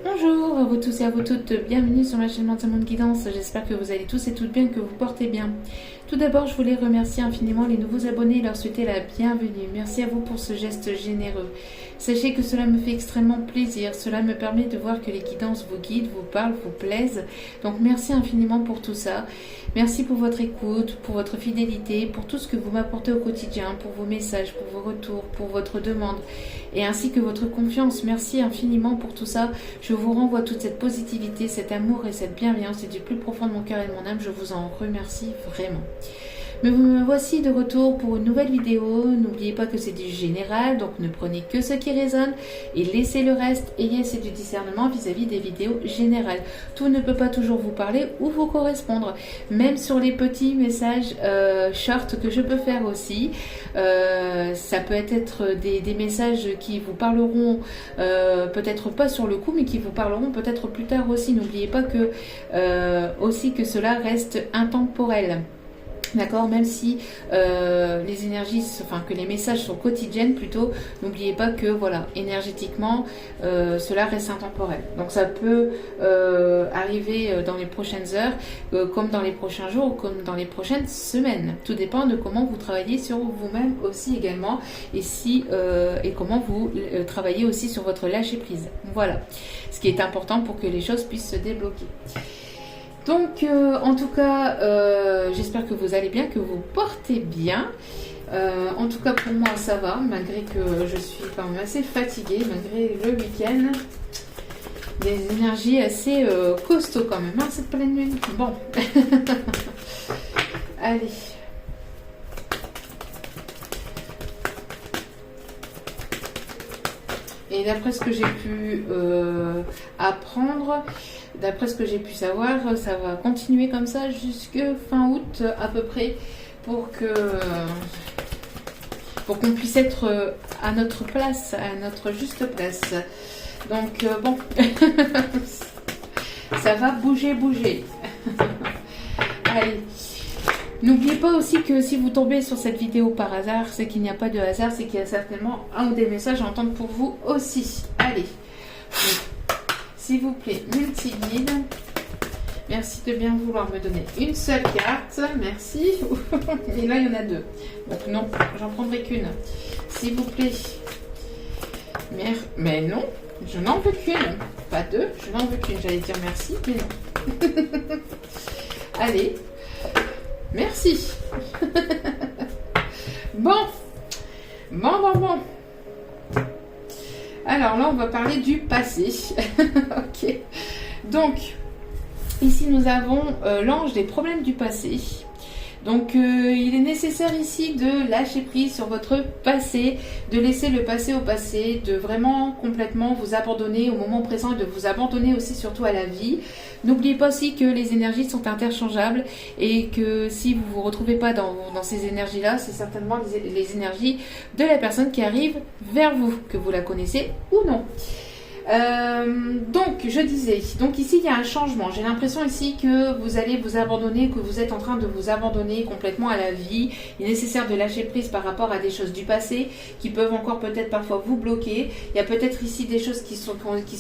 Bonjour à vous tous et à vous toutes, bienvenue sur ma chaîne Monde Guidance, j'espère que vous allez tous et toutes bien, que vous portez bien. Tout d'abord, je voulais remercier infiniment les nouveaux abonnés et leur souhaiter la bienvenue. Merci à vous pour ce geste généreux. Sachez que cela me fait extrêmement plaisir, cela me permet de voir que les guidances vous guident, vous parlent, vous plaisent. Donc merci infiniment pour tout ça. Merci pour votre écoute, pour votre fidélité, pour tout ce que vous m'apportez au quotidien, pour vos messages, pour vos retours, pour votre demande et ainsi que votre confiance. Merci infiniment pour tout ça. Je vous renvoie toute cette positivité, cet amour et cette bienveillance et du plus profond de mon cœur et de mon âme. Je vous en remercie vraiment. Me voici de retour pour une nouvelle vidéo. N'oubliez pas que c'est du général, donc ne prenez que ce qui résonne et laissez le reste. Ayez assez du discernement vis-à-vis des vidéos générales. Tout ne peut pas toujours vous parler ou vous correspondre. Même sur les petits messages short que je peux faire aussi. Ça peut être des messages qui vous parleront peut-être pas sur le coup, mais qui vous parleront peut-être plus tard aussi. N'oubliez pas que aussi que cela reste intemporel. D'accord, même si les énergies, enfin que les messages sont quotidiennes plutôt, n'oubliez pas que voilà, énergétiquement, cela reste intemporel. Donc ça peut arriver dans les prochaines heures, comme dans les prochains jours, comme dans les prochaines semaines. Tout dépend de comment vous travaillez sur vous-même aussi également, et et comment vous travaillez aussi sur votre lâcher prise. Voilà, ce qui est important pour que les choses puissent se débloquer. Donc, en tout cas, j'espère que vous allez bien, que vous portez bien. En tout cas, pour moi, ça va, malgré que je suis quand même assez fatiguée, malgré le week-end. Des énergies assez costauds quand même, hein, cette pleine lune. Bon. Allez. Et d'après ce que j'ai pu apprendre, d'après ce que j'ai pu savoir, ça va continuer comme ça jusque fin août à peu près pour qu'on puisse être à notre place, à notre juste place. Donc bon, ça va bouger. Allez. N'oubliez pas aussi que si vous tombez sur cette vidéo par hasard, c'est qu'il n'y a pas de hasard, c'est qu'il y a certainement un ou des messages à entendre pour vous aussi. Allez, s'il vous plaît, multi-guide. Merci de bien vouloir me donner une seule carte, merci. Et là, il y en a deux. Donc non, j'en prendrai qu'une. S'il vous plaît. Mais non, je n'en veux qu'une. Pas deux, je n'en veux qu'une. J'allais dire merci, mais non. Allez. Merci. Bon. Alors là, on va parler du passé. Ok. Donc, ici, nous avons l'ange des problèmes du passé. Donc, il est nécessaire ici de lâcher prise sur votre passé, de laisser le passé au passé, de vraiment complètement vous abandonner au moment présent et de vous abandonner aussi surtout à la vie. N'oubliez pas aussi que les énergies sont interchangeables et que si vous ne vous retrouvez pas dans ces énergies-là, c'est certainement les énergies de la personne qui arrive vers vous, que vous la connaissez ou non. Donc je disais, donc ici il y a un changement. J'ai l'impression ici que vous allez vous abandonner, que vous êtes en train de vous abandonner complètement à la vie. Il est nécessaire de lâcher prise par rapport à des choses du passé qui peuvent encore peut-être parfois vous bloquer. Il y a peut-être ici des choses qui sont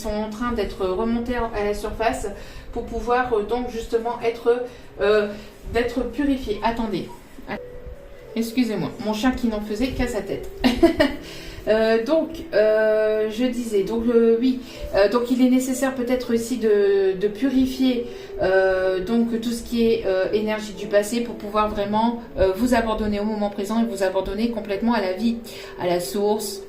en train d'être remontées à la surface pour pouvoir donc justement d'être purifié. Attendez, excusez-moi, mon chat qui n'en faisait qu'à sa tête. Je disais, oui, donc il est nécessaire peut-être aussi de purifier donc tout ce qui est énergie du passé pour pouvoir vraiment vous abandonner au moment présent et vous abandonner complètement à la vie, à la source,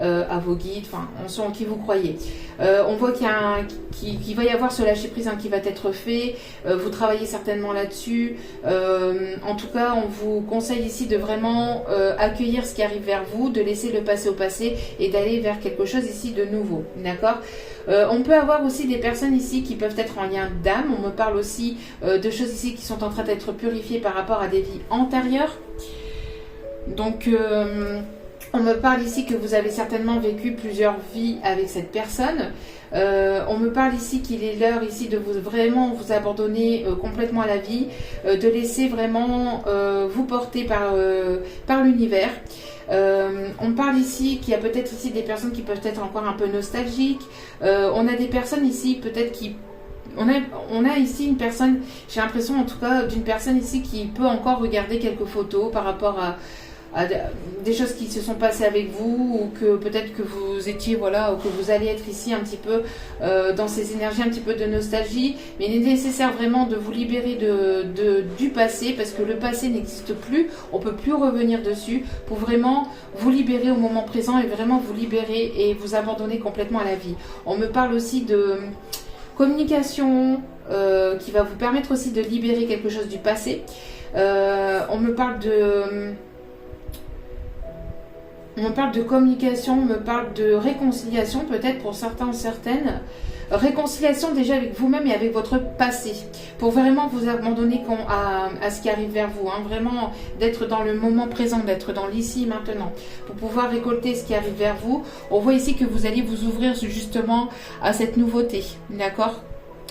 à vos guides, enfin, en son qui vous croyez. On voit qu'il va y avoir ce lâcher prise qui va être fait. Vous travaillez certainement là-dessus. En tout cas, on vous conseille ici de vraiment accueillir ce qui arrive vers vous, de laisser le passé au passé et d'aller vers quelque chose ici de nouveau. D'accord ? On peut avoir aussi des personnes ici qui peuvent être en lien d'âme. On me parle aussi de choses ici qui sont en train d'être purifiées par rapport à des vies antérieures. Donc, on me parle ici que vous avez certainement vécu plusieurs vies avec cette personne. On me parle ici qu'il est l'heure ici de vraiment vous abandonner complètement à la vie, de laisser vraiment vous porter par l'univers. On parle ici qu'il y a peut-être ici des personnes qui peuvent être encore un peu nostalgiques. On a des personnes ici peut-être qui... On a ici une personne, j'ai l'impression en tout cas d'une personne ici qui peut encore regarder quelques photos par rapport à des choses qui se sont passées avec vous, ou que peut-être que vous étiez, voilà, ou que vous allez être ici un petit peu dans ces énergies un petit peu de nostalgie. Mais il est nécessaire vraiment de vous libérer du passé, parce que le passé n'existe plus, on ne peut plus revenir dessus, pour vraiment vous libérer au moment présent et vraiment vous libérer et vous abandonner complètement à la vie. On me parle aussi de communication qui va vous permettre aussi de libérer quelque chose du passé. On me parle de communication, on me parle de réconciliation, peut-être pour certains ou certaines. Réconciliation déjà avec vous-même et avec votre passé, pour vraiment vous abandonner à ce qui arrive vers vous, hein. Vraiment d'être dans le moment présent, d'être dans l'ici maintenant, pour pouvoir récolter ce qui arrive vers vous. On voit ici que vous allez vous ouvrir justement à cette nouveauté, d'accord ?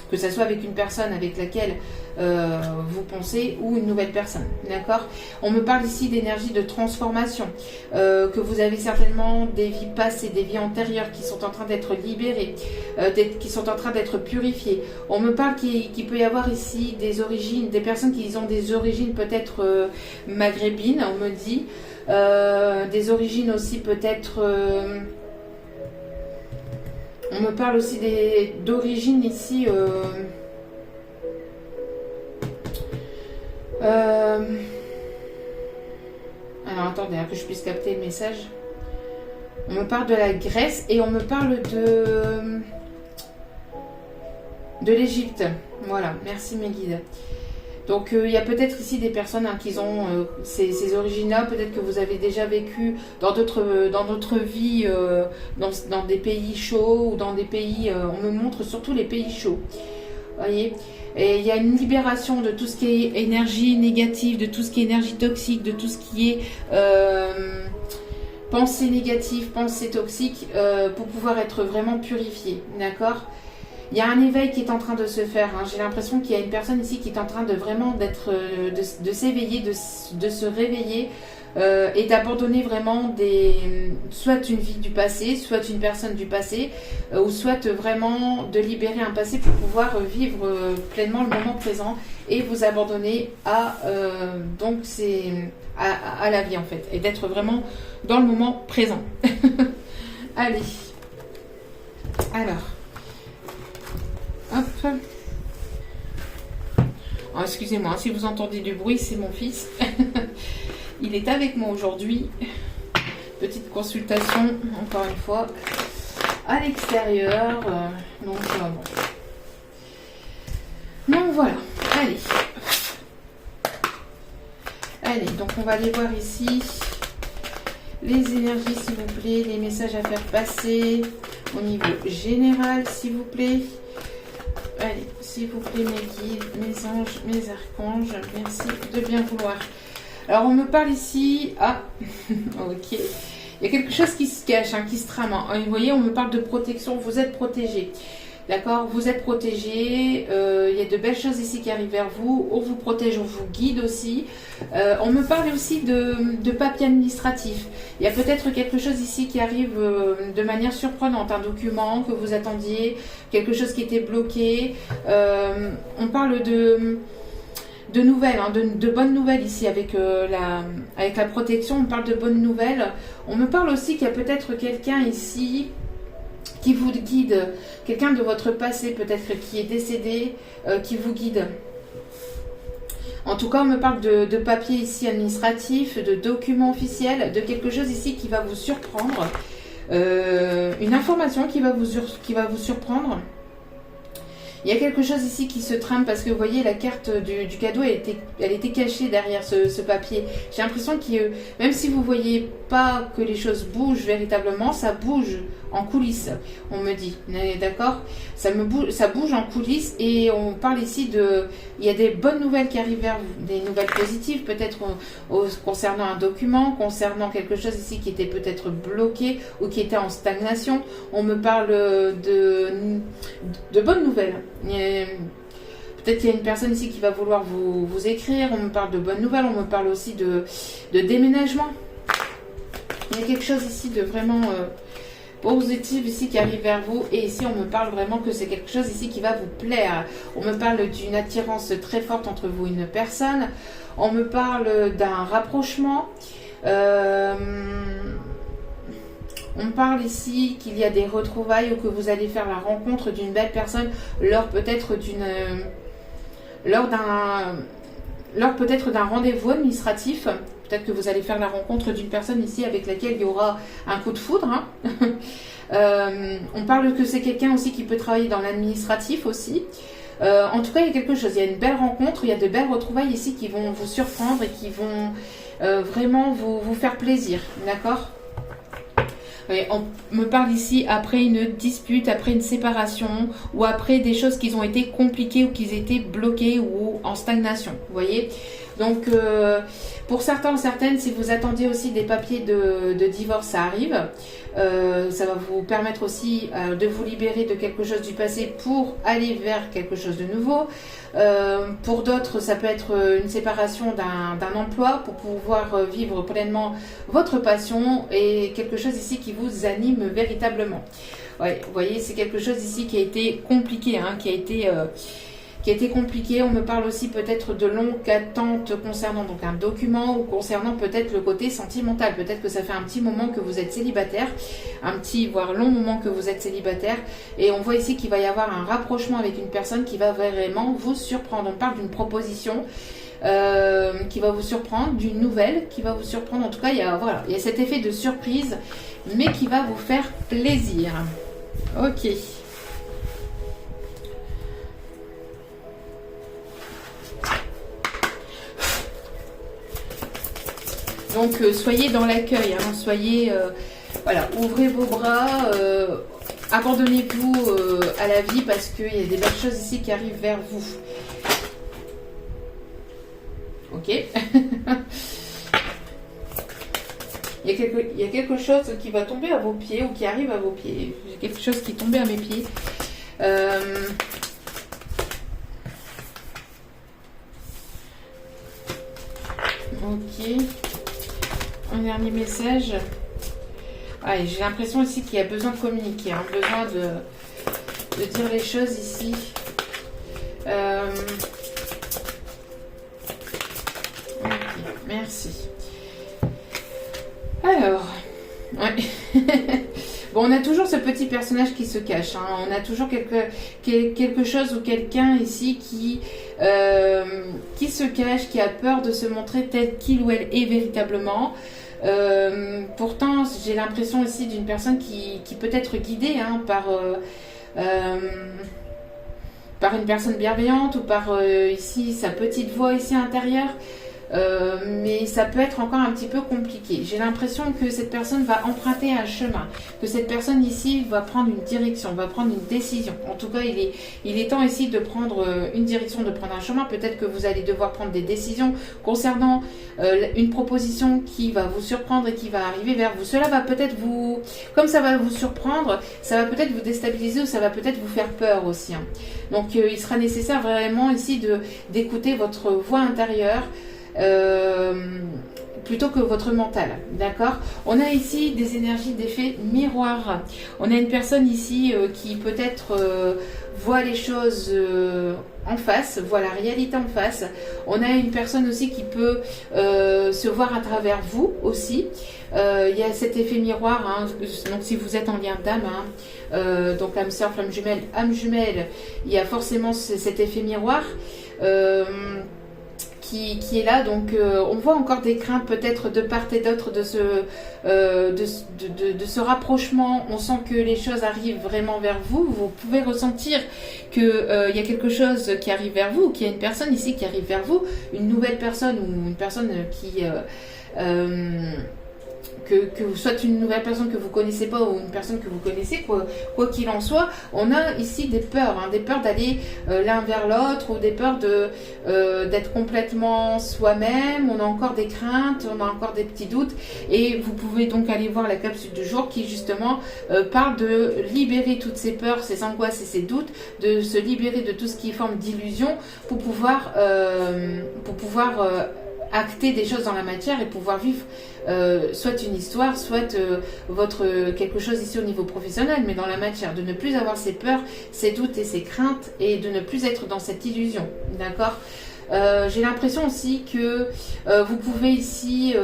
Que ce soit avec une personne avec laquelle vous pensez ou une nouvelle personne, d'accord? On me parle ici d'énergie de transformation, que vous avez certainement des vies passées, des vies antérieures qui sont en train d'être libérées, qui sont en train d'être purifiées. On me parle qu'il peut y avoir ici des origines, des personnes qui ont des origines peut-être maghrébines, on me dit, des origines aussi peut-être... on me parle aussi d'origine ici. Alors attendez, que je puisse capter le message. On me parle de la Grèce et on me parle de l'Égypte. Voilà, merci mes guides. Donc il y a peut-être ici des personnes qui ont ces origines-là, peut-être que vous avez déjà vécu dans d'autres vies, dans des pays chauds ou dans des pays, on me montre surtout les pays chauds, voyez. Et il y a une libération de tout ce qui est énergie négative, de tout ce qui est énergie toxique, de tout ce qui est pensée négative, pensée toxique, pour pouvoir être vraiment purifié, d'accord ? Il y a un éveil qui est en train de se faire, hein. J'ai l'impression qu'il y a une personne ici qui est en train de vraiment de s'éveiller, de se réveiller et d'abandonner vraiment soit une vie du passé, soit une personne du passé, ou soit vraiment de libérer un passé pour pouvoir vivre pleinement le moment présent et vous abandonner à la vie en fait, et d'être vraiment dans le moment présent. Allez, alors... Hop. Oh, excusez-moi, si vous entendez du bruit, c'est mon fils. Il est avec moi aujourd'hui. Petite consultation, encore une fois, à l'extérieur. Donc voilà. Allez, donc on va aller voir ici les énergies, s'il vous plaît, les messages à faire passer au niveau général, s'il vous plaît. Allez, s'il vous plaît, mes guides, mes anges, mes archanges, merci de bien vouloir. Alors, on me parle ici... Ah, ok. Il y a quelque chose qui se cache, qui se trame. Vous voyez, on me parle de protection. Vous êtes protégé. D'accord? Vous êtes protégé. Il y a de belles choses ici qui arrivent vers vous. On vous protège, on vous guide aussi. On me parle aussi de papier administratif. Il y a peut-être quelque chose ici qui arrive de manière surprenante. Un document que vous attendiez, quelque chose qui était bloqué. On parle de nouvelles, de bonnes nouvelles ici avec la protection. On parle de bonnes nouvelles. On me parle aussi qu'il y a peut-être quelqu'un ici qui vous guide, quelqu'un de votre passé peut-être qui est décédé, qui vous guide. En tout cas, on me parle de papier ici administratif, de documents officiels, de quelque chose ici qui va vous surprendre, une information qui va vous surprendre. Il y a quelque chose ici qui se trame parce que vous voyez la carte du cadeau, elle était cachée derrière ce papier. J'ai l'impression que même si vous ne voyez pas que les choses bougent véritablement, ça bouge en coulisses, on me dit. D'accord ? Ça bouge en coulisses et on parle ici il y a des bonnes nouvelles qui arrivent vers vous, des nouvelles positives peut-être concernant un document, concernant quelque chose ici qui était peut-être bloqué ou qui était en stagnation. On me parle de bonnes nouvelles. Peut-être qu'il y a une personne ici qui va vouloir vous écrire. On me parle de bonnes nouvelles. On me parle aussi de déménagement. Il y a quelque chose ici de vraiment positif ici qui arrive vers vous. Et ici, on me parle vraiment que c'est quelque chose ici qui va vous plaire. On me parle d'une attirance très forte entre vous et une personne. On me parle d'un rapprochement. On parle ici qu'il y a des retrouvailles ou que vous allez faire la rencontre d'une belle personne lors peut-être d'un rendez-vous administratif. Peut-être que vous allez faire la rencontre d'une personne ici avec laquelle il y aura un coup de foudre. Hein. On parle que c'est quelqu'un aussi qui peut travailler dans l'administratif aussi. En tout cas, il y a quelque chose. Il y a une belle rencontre, il y a de belles retrouvailles ici qui vont vous surprendre et qui vont vraiment vous faire plaisir. D'accord ? Oui, on me parle ici après une dispute, après une séparation ou après des choses qui ont été compliquées ou qui étaient bloquées ou en stagnation. Vous voyez ? Donc, pour certains, certaines, si vous attendiez aussi des papiers de divorce, ça arrive. Ça va vous permettre aussi de vous libérer de quelque chose du passé pour aller vers quelque chose de nouveau. Pour d'autres, ça peut être une séparation d'un emploi pour pouvoir vivre pleinement votre passion et quelque chose ici qui vous anime véritablement. Ouais, vous voyez, c'est quelque chose ici qui a été compliqué, hein, qui a été compliqué. On me parle aussi peut-être de longues attentes concernant donc un document ou concernant peut-être le côté sentimental. Peut-être que ça fait un petit moment que vous êtes célibataire, un petit voire long moment que vous êtes célibataire. Et on voit ici qu'il va y avoir un rapprochement avec une personne qui va vraiment vous surprendre. On parle d'une proposition qui va vous surprendre, d'une nouvelle qui va vous surprendre. En tout cas, il y a cet effet de surprise, mais qui va vous faire plaisir. Ok. Donc, soyez dans l'accueil, hein, soyez, voilà, ouvrez vos bras, abandonnez-vous à la vie parce qu'il y a des belles choses ici qui arrivent vers vous. Ok. il y a quelque chose qui va tomber à vos pieds ou qui arrive à vos pieds. Il y a quelque chose qui est tombé à mes pieds. Ok. Un dernier message. Ah, j'ai l'impression ici qu'il y a besoin de communiquer, hein, besoin de dire les choses ici. Ok, merci. Alors, ouais. Bon, on a toujours ce petit personnage qui se cache. Hein. On a toujours quelque chose ou quelqu'un ici qui se cache, qui a peur de se montrer tel qu'il ou elle est véritablement. Pourtant, j'ai l'impression ici d'une personne qui peut être guidée hein, par une personne bienveillante ou par ici sa petite voix ici intérieure. Mais ça peut être encore un petit peu compliqué. J'ai l'impression que cette personne va emprunter un chemin, que cette personne ici va prendre une direction, va prendre une décision. En tout cas, il est temps ici de prendre une direction, de prendre un chemin. Peut-être que vous allez devoir prendre des décisions concernant une proposition qui va vous surprendre et qui va arriver vers vous. Cela va peut-être comme ça va vous surprendre, ça va peut-être vous déstabiliser ou ça va peut-être vous faire peur aussi. Hein. Donc, il sera nécessaire vraiment ici d'écouter votre voix intérieure. Plutôt que votre mental, d'accord? On a ici des énergies d'effet miroir. On a une personne ici qui peut-être voit les choses en face, voit la réalité en face. On a une personne aussi qui peut se voir à travers vous aussi. Il y a cet effet miroir, hein, donc si vous êtes en lien d'âme, hein, donc âme sœur, flamme jumelle, âme jumelle, il y a forcément cet effet miroir. Qui est là, donc on voit encore des craintes peut-être de part et d'autre de ce rapprochement. On sent que les choses arrivent vraiment vers vous. Vous pouvez ressentir qu'il y a quelque chose qui arrive vers vous, qu'il y a une personne ici qui arrive vers vous, une nouvelle personne ou une personne qui que vous soit une nouvelle personne que vous connaissez pas ou une personne que vous connaissez, quoi qu'il en soit, on a ici des peurs, hein, des peurs d'aller l'un vers l'autre ou des peurs d'être complètement soi-même. On a encore des craintes, on a encore des petits doutes et vous pouvez donc aller voir la capsule du jour qui justement parle de libérer toutes ces peurs, ces angoisses et ces doutes, de se libérer de tout ce qui est forme d'illusion pour pouvoir acter des choses dans la matière et pouvoir vivre soit une histoire, soit quelque chose ici au niveau professionnel, mais dans la matière, de ne plus avoir ces peurs, ces doutes et ces craintes et de ne plus être dans cette illusion, d'accord. J'ai l'impression aussi que vous pouvez ici...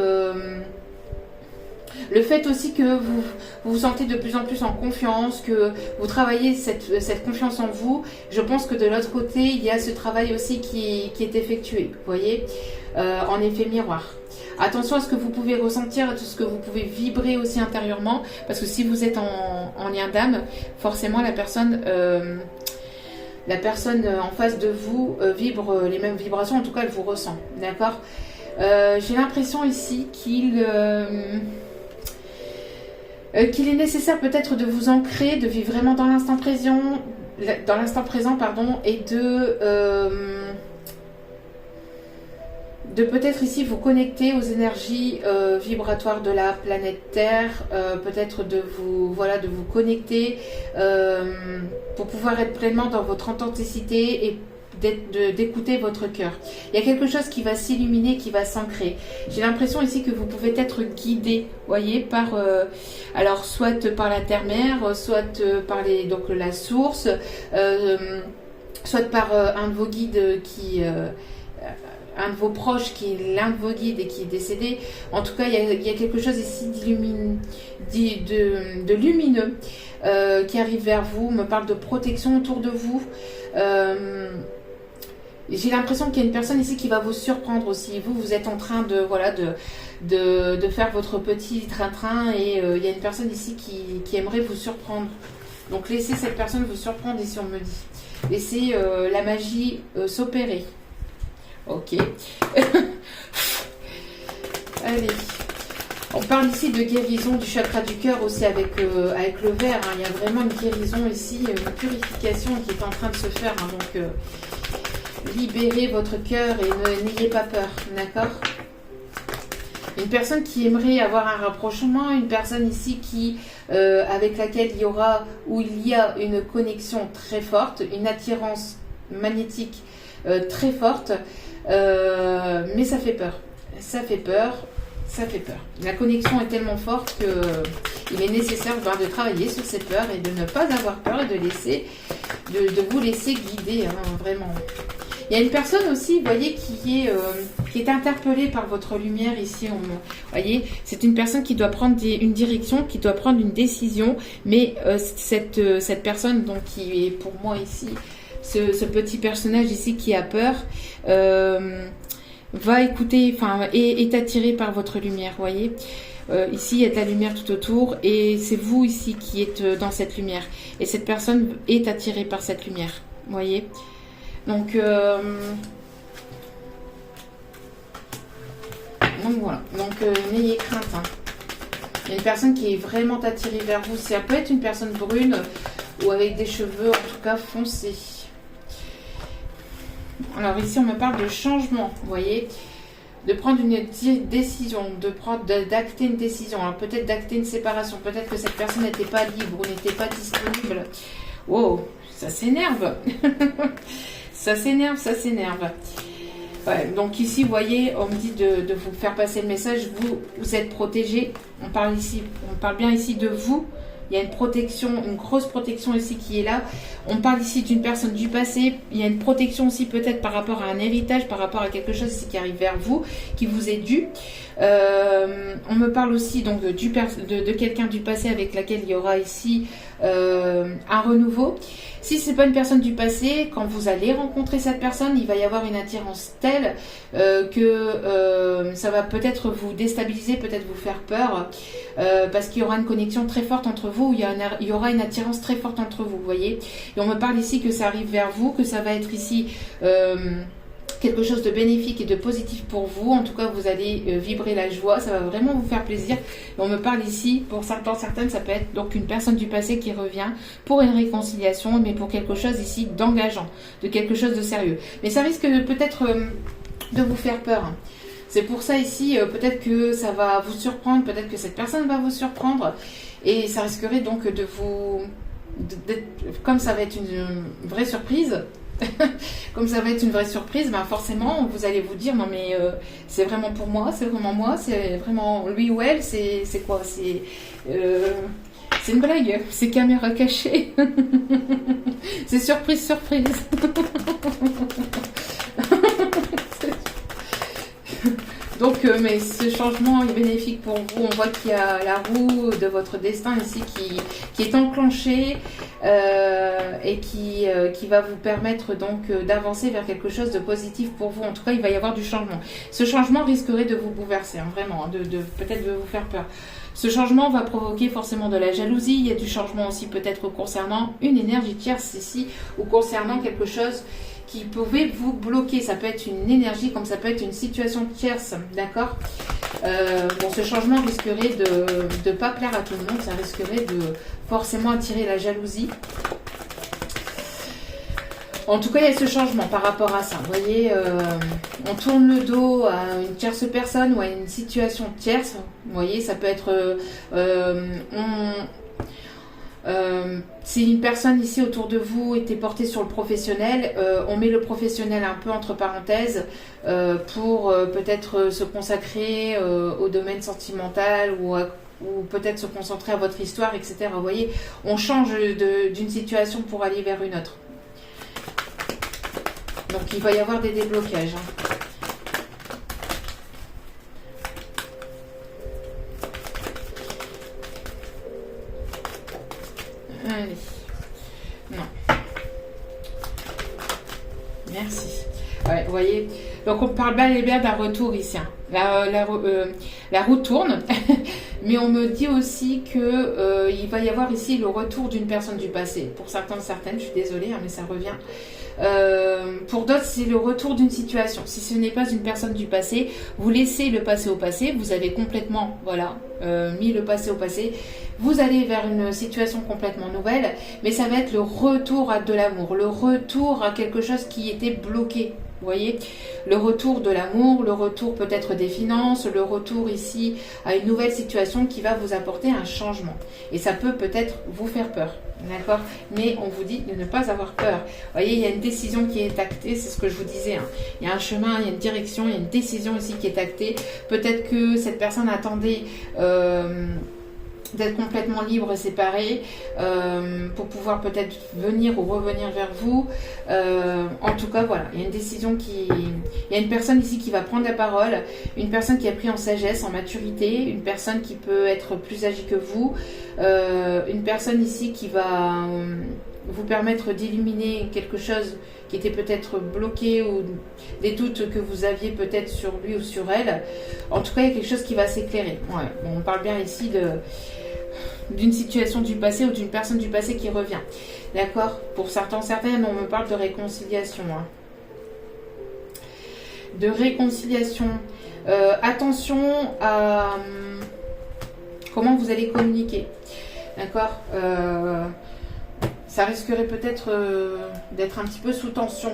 le fait aussi que vous vous sentez de plus en plus en confiance, que vous travaillez cette confiance en vous, je pense que de l'autre côté, il y a ce travail aussi qui est effectué, vous voyez, en effet miroir. Attention à ce que vous pouvez ressentir, à tout ce que vous pouvez vibrer aussi intérieurement, parce que si vous êtes en lien d'âme, forcément la personne en face de vous vibre les mêmes vibrations, en tout cas elle vous ressent, d'accord. J'ai l'impression ici qu'il est nécessaire peut-être de vous ancrer, de vivre vraiment dans l'instant présent, et de peut-être ici vous connecter aux énergies vibratoires de la planète Terre, peut-être de vous connecter pour pouvoir être pleinement dans votre authenticité et d'écouter votre cœur. Il y a quelque chose qui va s'illuminer, qui va s'ancrer. J'ai l'impression ici que vous pouvez être guidé, voyez, par alors soit par la terre-mère, soit par la source, soit par un de vos guides un de vos proches qui est l'un de vos guides et qui est décédé. En tout cas, il y a quelque chose ici de lumineux qui arrive vers vous. On me parle de protection autour de vous. J'ai l'impression qu'il y a une personne ici qui va vous surprendre aussi. Vous êtes en train de faire votre petit train-train et il y a une personne ici qui aimerait vous surprendre. Donc laissez cette personne vous surprendre ici, on me dit. Laissez la magie s'opérer. Ok. Allez. On parle ici de guérison du chakra du cœur aussi avec le vert. Hein. Il y a vraiment une guérison ici, une purification qui est en train de se faire. Hein. Donc, libérez votre cœur et n'ayez pas peur. D'accord ? Une personne qui aimerait avoir un rapprochement, une personne ici avec laquelle il y a une connexion très forte, une attirance magnétique très forte, mais ça fait peur. Ça fait peur. La connexion est tellement forte qu'il est nécessaire de travailler sur cette peur et de ne pas avoir peur et de vous laisser guider, hein, vraiment. Il y a une personne aussi, vous voyez, qui est interpellée par votre lumière ici. Vous voyez, c'est une personne qui doit prendre une direction, qui doit prendre une décision, mais cette personne, donc, qui est pour moi ici, ce petit personnage ici qui a peur, va écouter, est attiré par votre lumière, vous voyez. Ici, il y a de la lumière tout autour et c'est vous ici qui êtes dans cette lumière. Et cette personne est attirée par cette lumière, vous voyez. Donc voilà. Donc n'ayez crainte. Hein. Il y a une personne qui est vraiment attirée vers vous. Ça peut être une personne brune ou avec des cheveux en tout cas foncés. Alors ici, on me parle de changement, vous voyez, de prendre une décision, d'acter une décision. Alors peut-être d'acter une séparation, peut-être que cette personne n'était pas libre ou n'était pas disponible. Wow, ça s'énerve. Ça s'énerve. Ouais, donc ici, vous voyez, on me dit de vous faire passer le message, vous êtes protégé. On parle bien ici de vous. Il y a une protection, une grosse protection ici qui est là. On parle ici d'une personne du passé. Il y a une protection aussi peut-être par rapport à un héritage, par rapport à quelque chose ici qui arrive vers vous, qui vous est dû. On me parle aussi donc de quelqu'un du passé avec laquelle il y aura ici un renouveau. Si ce n'est pas une personne du passé, quand vous allez rencontrer cette personne, il va y avoir une attirance telle que ça va peut-être vous déstabiliser, peut-être vous faire peur, parce qu'il y aura une connexion très forte entre vous, il y aura une attirance très forte entre vous, vous voyez. Et on me parle ici que ça arrive vers vous, que ça va être ici quelque chose de bénéfique et de positif pour vous. En tout cas, vous allez vibrer la joie, ça va vraiment vous faire plaisir. Et on me parle ici, pour certaines, ça peut être donc une personne du passé qui revient pour une réconciliation, mais pour quelque chose ici d'engageant, de quelque chose de sérieux. Mais ça risque peut-être de vous faire peur. C'est pour ça ici, peut-être que ça va vous surprendre, peut-être que cette personne va vous surprendre, et ça risquerait donc comme ça va être une vraie surprise, Comme ça va être une vraie surprise, ben forcément, vous allez vous dire, non mais c'est vraiment pour moi, c'est vraiment lui ou elle, c'est quoi? C'est une blague, c'est caméra cachée. C'est surprise, surprise. Donc, mais ce changement est bénéfique pour vous. On voit qu'il y a la roue de votre destin ici qui est enclenchée et qui va vous permettre donc d'avancer vers quelque chose de positif pour vous. En tout cas, il va y avoir du changement. Ce changement risquerait de vous bouleverser, hein, vraiment, hein, peut-être de vous faire peur. Ce changement va provoquer forcément de la jalousie. Il y a du changement aussi peut-être concernant une énergie tierce ici ou concernant quelque chose qui pouvait vous bloquer. Ça peut être une énergie comme ça peut être une situation tierce, d'accord? Bon, ce changement risquerait de ne pas plaire à tout le monde, ça risquerait de forcément attirer la jalousie. En tout cas, il y a ce changement par rapport à ça. Vous voyez, on tourne le dos à une tierce personne ou à une situation tierce. Vous voyez, ça peut être... si une personne ici autour de vous était portée sur le professionnel, on met le professionnel un peu entre parenthèses pour peut-être se consacrer au domaine sentimental ou peut-être se concentrer à votre histoire, etc. Vous voyez, on change d'une situation pour aller vers une autre. Donc il va y avoir des déblocages. Hein. Allez. Non. Merci. Ouais, vous voyez. Donc on parle bel et bien d'un retour ici. Hein. La roue tourne. Mais on me dit aussi que il va y avoir ici le retour d'une personne du passé. Pour certains, certaines, je suis désolée, hein, mais ça revient. Pour d'autres, c'est le retour d'une situation. Si ce n'est pas une personne du passé, vous laissez le passé au passé. Vous avez complètement, voilà, mis le passé au passé. Vous allez vers une situation complètement nouvelle, mais ça va être le retour à de l'amour, le retour à quelque chose qui était bloqué. Vous voyez, le retour de l'amour, le retour peut-être des finances, le retour ici à une nouvelle situation qui va vous apporter un changement. Et ça peut peut-être vous faire peur, d'accord? Mais on vous dit de ne pas avoir peur. Vous voyez, il y a une décision qui est actée, c'est ce que je vous disais. Hein. Il y a un chemin, il y a une direction, il y a une décision ici qui est actée. Peut-être que cette personne attendait... d'être complètement libre et séparé pour pouvoir peut-être venir ou revenir vers vous. En tout cas, voilà, il y a une décision il y a une personne ici qui va prendre la parole, une personne qui a pris en sagesse, en maturité, une personne qui peut être plus âgée que vous, une personne ici qui va vous permettre d'illuminer quelque chose qui était peut-être bloqué ou des doutes que vous aviez peut-être sur lui ou sur elle. En tout cas, il y a quelque chose qui va s'éclairer. Ouais, bon, on parle bien ici d'une situation du passé ou d'une personne du passé qui revient. D'accord? Pour certains, certaines, on me parle de réconciliation. Hein. De réconciliation. Attention à comment vous allez communiquer. D'accord? Ça risquerait peut-être d'être un petit peu sous tension.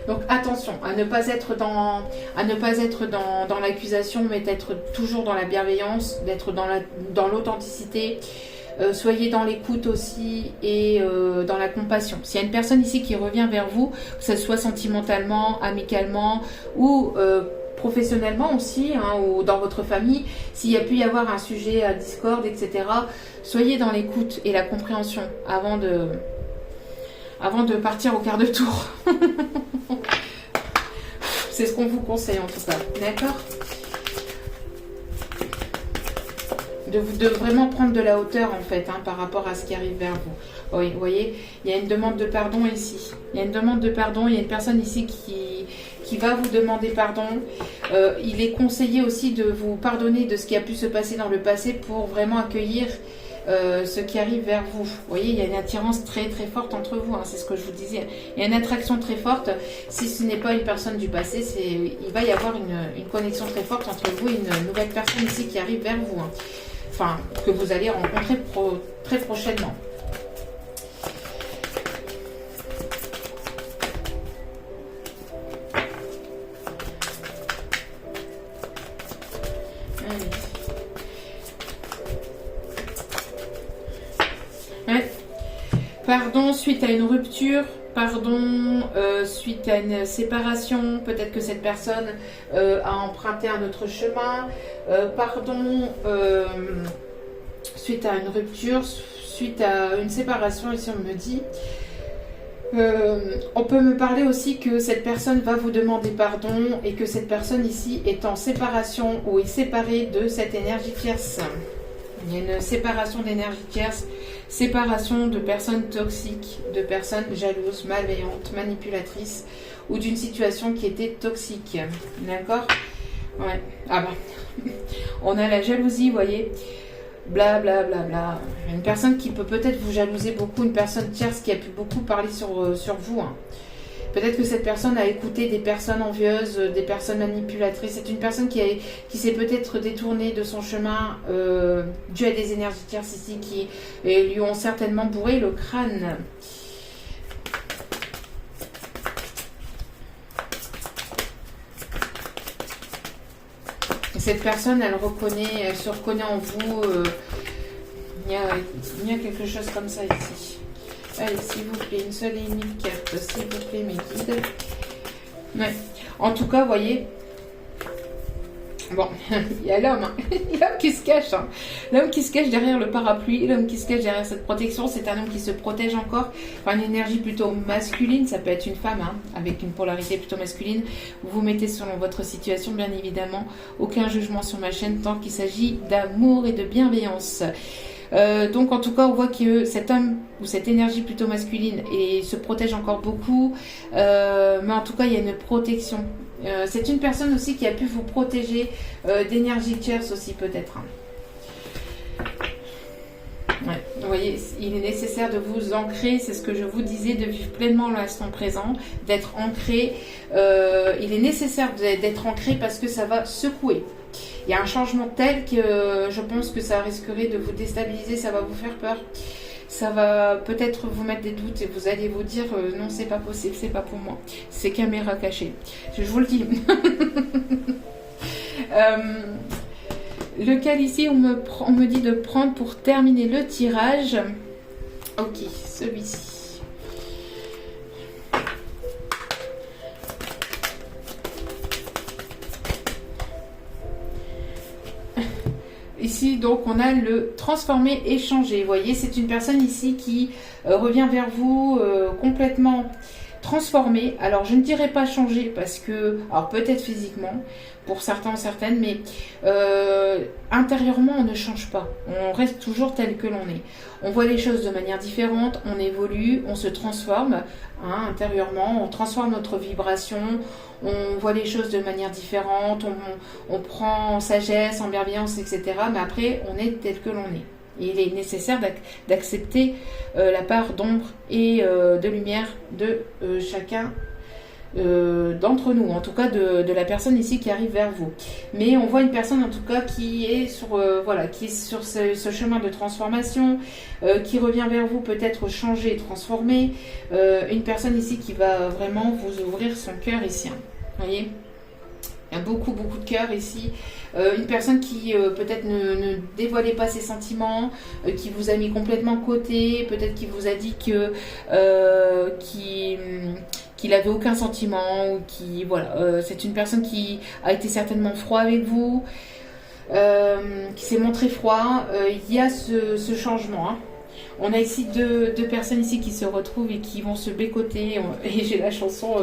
Donc attention à ne pas être dans l'accusation, mais d'être toujours dans la bienveillance, d'être dans l'authenticité. Soyez dans l'écoute aussi et dans la compassion. S'il y a une personne ici qui revient vers vous, que ce soit sentimentalement, amicalement ou professionnellement aussi, hein, ou dans votre famille, s'il y a pu y avoir un sujet à discorde, etc., soyez dans l'écoute et la compréhension avant de partir au quart de tour. C'est ce qu'on vous conseille en tout cas, d'accord? De vraiment prendre de la hauteur en fait, hein, par rapport à ce qui arrive vers vous. Oui, vous voyez, il y a une demande de pardon ici. Il y a une demande de pardon, il y a une personne ici qui va vous demander pardon. Il est conseillé aussi de vous pardonner de ce qui a pu se passer dans le passé pour vraiment accueillir ce qui arrive vers vous. Vous voyez, il y a une attirance très très forte entre vous, hein, c'est ce que je vous disais. Il y a une attraction très forte. Si ce n'est pas une personne du passé, il va y avoir une connexion très forte entre vous et une nouvelle personne ici qui arrive vers vous. Hein. Enfin, que vous allez rencontrer très prochainement. Pardon suite à une rupture pardon suite à une séparation, peut-être que cette personne a emprunté un autre chemin, pardon suite à une rupture, suite à une séparation, ici on me dit. On peut me parler aussi que cette personne va vous demander pardon et que cette personne ici est en séparation ou est séparée de cette énergie tierce. Il y a une séparation d'énergie tierce, séparation de personnes toxiques, de personnes jalouses, malveillantes, manipulatrices ou d'une situation qui était toxique. D'accord? Ouais. Ah bah, on a la jalousie, vous voyez. Bla bla bla bla. Une personne qui peut peut-être vous jalouser beaucoup, une personne tierce qui a pu beaucoup parler sur vous. Hein. Peut-être que cette personne a écouté des personnes envieuses, des personnes manipulatrices. C'est une personne qui s'est peut-être détournée de son chemin dû à des énergies tierces ici qui lui ont certainement bourré le crâne. Cette personne, elle se reconnaît en vous. Il y a quelque chose comme ça ici. Allez, s'il vous plaît, une seule et unique carte, s'il vous plaît, mes guides. Ouais. En tout cas, vous voyez, bon, il y a l'homme, hein. L'homme qui se cache, hein. L'homme qui se cache derrière le parapluie, l'homme qui se cache derrière cette protection, c'est un homme qui se protège encore, enfin une énergie plutôt masculine, ça peut être une femme, hein, avec une polarité plutôt masculine. Vous vous mettez selon votre situation, bien évidemment, aucun jugement sur ma chaîne tant qu'il s'agit d'amour et de bienveillance. Donc en tout cas on voit que cet homme ou cette énergie plutôt masculine se protège encore beaucoup, mais en tout cas il y a une protection. C'est une personne aussi qui a pu vous protéger d'énergie tierce aussi peut-être. Ouais, vous voyez, il est nécessaire de vous ancrer, c'est ce que je vous disais, de vivre pleinement l'instant présent, d'être ancré. Il est nécessaire d'être ancré parce que ça va secouer. Il y a un changement tel que je pense que ça risquerait de vous déstabiliser, ça va vous faire peur. Ça va peut-être vous mettre des doutes et vous allez vous dire non, c'est pas possible, c'est pas pour moi. C'est caméra cachée. Je vous le dis. Lequel ici on me dit de prendre pour terminer le tirage. Ok, celui-ci. Ici, donc, on a le transformer, échanger. Vous voyez, c'est une personne ici qui revient vers vous complètement transformée. Alors, je ne dirais pas changer parce que, alors peut-être physiquement, pour certains ou certaines, mais intérieurement, on ne change pas. On reste toujours tel que l'on est. On voit les choses de manière différente, on évolue, on se transforme hein, intérieurement, on transforme notre vibration, on voit les choses de manière différente, on prend en sagesse, en bienveillance, etc. Mais après, on est tel que l'on est. Et il est nécessaire d'accepter la part d'ombre et de lumière de chacun d'entre nous, en tout cas de la personne ici qui arrive vers vous. Mais on voit une personne en tout cas qui est sur, qui est sur ce chemin de transformation, qui revient vers vous peut-être changé, transformé. Une personne ici qui va vraiment vous ouvrir son cœur ici. Hein. Vous voyez ? Il y a beaucoup de cœur ici. Une personne qui peut-être ne dévoilait pas ses sentiments, qui vous a mis complètement de côté, peut-être qui vous a dit que qu'il n'avait aucun sentiment, ou qui voilà, c'est une personne qui a été certainement froid avec vous, qui s'est montré froid. Il y a ce changement. Hein. On a ici deux personnes ici qui se retrouvent et qui vont se bécoter. Et j'ai la chanson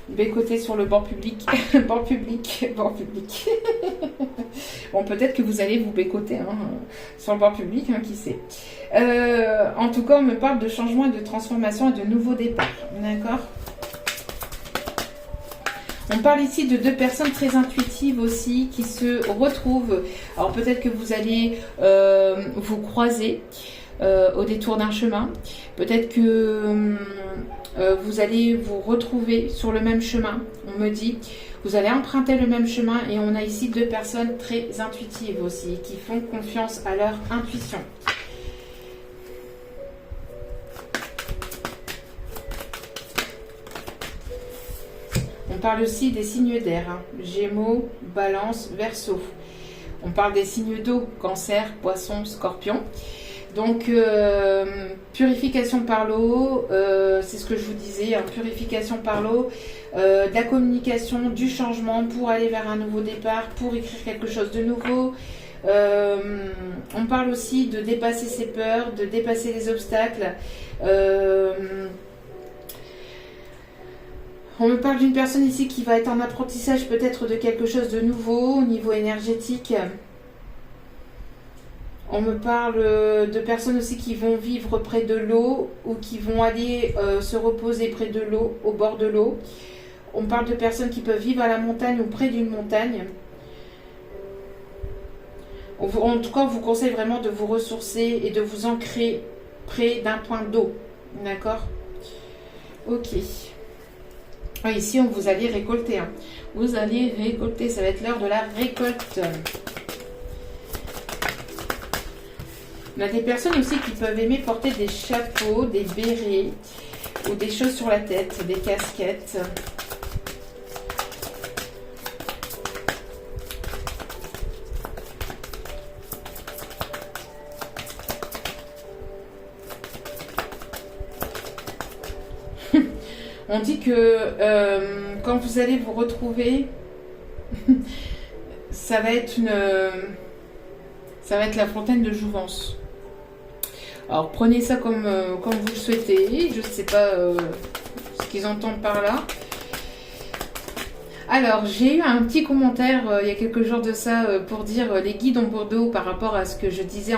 bécoter sur le banc public. banc public. Bon, peut-être que vous allez vous bécoter hein, sur le banc public, hein, qui sait. En tout cas, on me parle de changement et de transformation et de nouveau départ. D'accord ? On parle ici de deux personnes très intuitives aussi qui se retrouvent. Alors peut-être que vous allez vous croiser au détour d'un chemin. Peut-être que vous allez vous retrouver sur le même chemin. On me dit, vous allez emprunter le même chemin et on a ici deux personnes très intuitives aussi qui font confiance à leur intuition. On parle aussi des signes d'air, hein. Gémeaux, Balance, Verseau. On parle des signes d'eau, Cancer, Poisson, Scorpion. Donc, purification par l'eau, c'est ce que je vous disais, hein, purification par l'eau, de la communication, du changement pour aller vers un nouveau départ, pour écrire quelque chose de nouveau. On parle aussi de dépasser ses peurs, de dépasser les obstacles. On me parle d'une personne ici qui va être en apprentissage peut-être de quelque chose de nouveau au niveau énergétique. On me parle de personnes aussi qui vont vivre près de l'eau ou qui vont aller se reposer près de l'eau, au bord de l'eau. On parle de personnes qui peuvent vivre à la montagne ou près d'une montagne. En tout cas, on vous conseille vraiment de vous ressourcer et de vous ancrer près d'un point d'eau. D'accord? Ok. Ah, ici, vous allez récolter. Hein. Vous allez récolter. Ça va être l'heure de la récolte. On a des personnes aussi qui peuvent aimer porter des chapeaux, des bérets ou des choses sur la tête, des casquettes. On dit que quand vous allez vous retrouver, ça va être la fontaine de jouvence. Alors prenez ça comme vous le souhaitez. Je ne sais pas ce qu'ils entendent par là. Alors j'ai eu un petit commentaire il y a quelques jours de ça pour dire les guides en Bordeaux par rapport à ce que je disais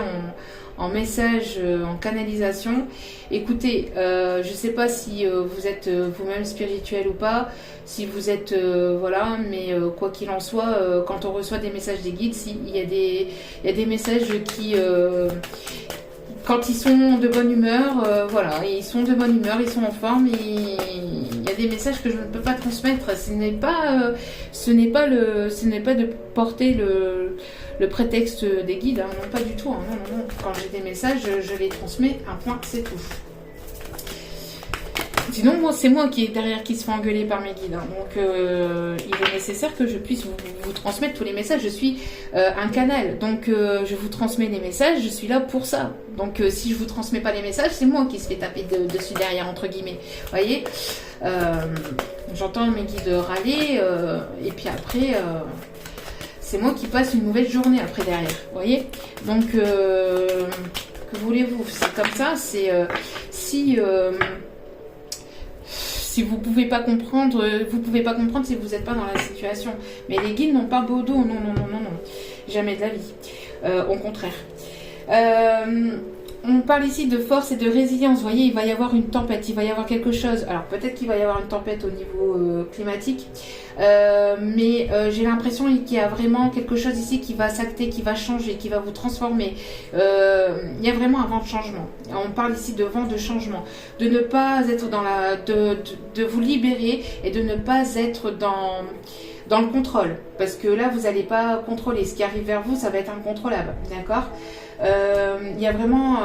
en message, en canalisation. Écoutez, je ne sais pas si vous êtes vous-même spirituel ou pas, si vous êtes, voilà, mais quoi qu'il en soit, quand on reçoit des messages des guides, il y a des messages qui, quand ils sont de bonne humeur, voilà, ils sont de bonne humeur, ils sont en forme, il y a des messages que je ne peux pas transmettre. Ce n'est pas de porter le prétexte des guides, hein, non, pas du tout. Hein, non. Quand j'ai des messages, je les transmets, un point, c'est tout. Sinon, moi, c'est moi qui est derrière qui se fait engueuler par mes guides. Hein. Donc, il est nécessaire que je puisse vous transmettre tous les messages. Je suis un canal. Donc, je vous transmets les messages. Je suis là pour ça. Donc, si je vous transmets pas les messages, c'est moi qui se fait taper dessus derrière, entre guillemets. Vous voyez, j'entends mes guides râler. Et puis après, c'est moi qui passe une mauvaise journée après derrière. Vous voyez. Donc, que voulez-vous? C'est comme ça. C'est si vous pouvez pas comprendre, si vous n'êtes pas dans la situation. Mais les guides n'ont pas beau dos, non. Jamais de la vie. Au contraire. On parle ici de force et de résilience. Vous voyez, il va y avoir une tempête, il va y avoir quelque chose. Alors peut-être qu'il va y avoir une tempête au niveau climatique. Mais j'ai l'impression qu'il y a vraiment quelque chose ici qui va s'acter, qui va changer, qui va vous transformer. Il y a vraiment un vent de changement. On parle ici de vent de changement. De ne pas être dans de vous libérer et de ne pas être dans le contrôle. Parce que là, vous n'allez pas contrôler. Ce qui arrive vers vous, ça va être incontrôlable. D'accord ? Il y a vraiment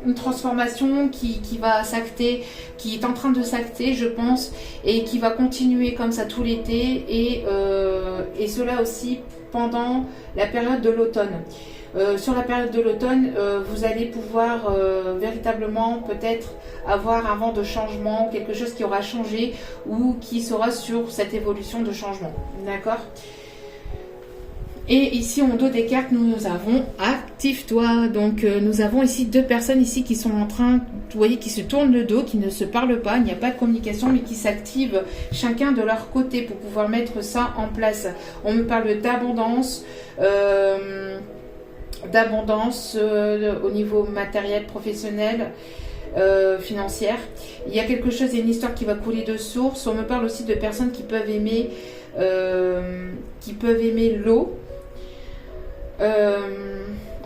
une transformation qui va s'acter, qui est en train de s'acter, je pense, et qui va continuer comme ça tout l'été, et cela aussi pendant la période de l'automne. Sur la période de l'automne, vous allez pouvoir véritablement peut-être avoir un vent de changement, quelque chose qui aura changé ou qui sera sur cette évolution de changement. D'accord ? Et ici, en dos des cartes, nous avons active-toi. Donc, nous avons ici deux personnes ici qui sont en train, vous voyez, qui se tournent le dos, qui ne se parlent pas. Il n'y a pas de communication, mais qui s'activent chacun de leur côté pour pouvoir mettre ça en place. On me parle d'abondance, au niveau matériel, professionnel, financière. Il y a quelque chose, il y a une histoire qui va couler de source. On me parle aussi de personnes qui peuvent aimer l'eau.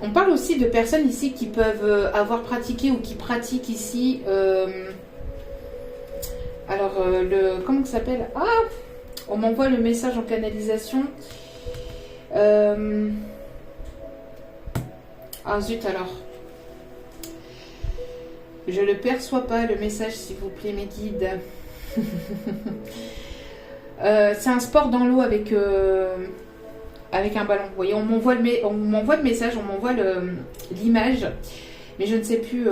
On parle aussi de personnes ici qui peuvent avoir pratiqué ou qui pratiquent ici. Comment ça s'appelle ? Ah, on m'envoie le message en canalisation. Ah zut alors. Je ne le perçois pas le message, s'il vous plaît, mes guides. C'est un sport dans l'eau avec un ballon. Vous voyez, on m'envoie le message, on m'envoie l'image. mais je ne sais plus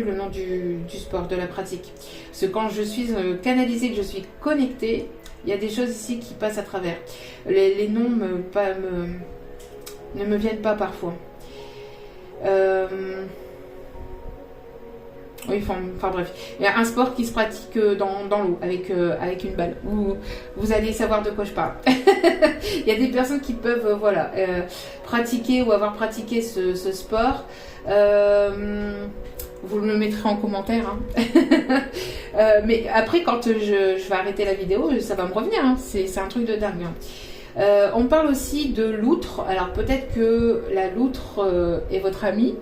le nom du sport, de la pratique. Parce que quand je suis canalisée, que je suis connectée, il y a des choses ici qui passent à travers. Les noms ne me viennent pas parfois. Oui, enfin bref. Il y a un sport qui se pratique dans l'eau avec une balle. Vous allez savoir de quoi je parle. Il y a des personnes qui peuvent pratiquer ou avoir pratiqué ce sport. Vous me mettrez en commentaire. Hein. Mais après, quand je vais arrêter la vidéo, ça va me revenir. Hein. C'est un truc de dingue. Hein. On parle aussi de loutre. Alors peut-être que la loutre est votre amie.